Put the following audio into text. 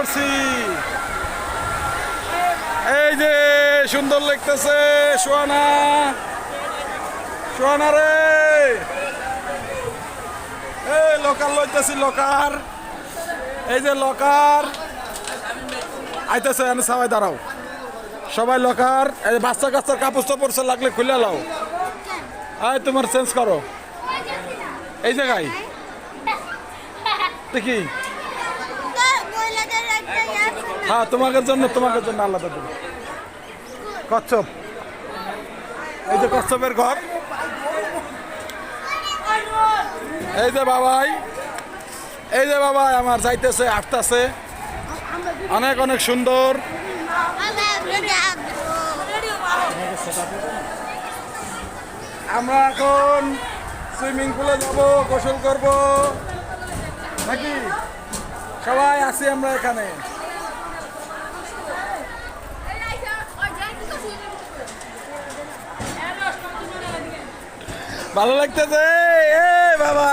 করছি। এই যে সুন্দর লাগতেছে সোয়ানা, সোয়ানা রে, এই লকার লইতেছি, লকার, এই যে লকার আইতেছে, আমি সবাই দাঁড়াও, সবাই লকার। এই বাচ্চা কাচ্চার কাপড় চাপড় লাগলে খুলে লাও, আয় তোমার চেঞ্জ করো এই জায়গায় দেখি। হ্যাঁ তোমাদের জন্য আলাদা দেবো কচ্ছপ। এই যে কচ্ছপের ঘর, এই যে বাবাই, এই যে বাবাই আমার যাইতেছে, আসতেছে, অনেক অনেক সুন্দর। আমরা এখন সুইমিং পুলে যাব, গোসল করব নাকি? সবাই আছি আমরা এখানে। ভালো লাগতেছে, এ বাবা।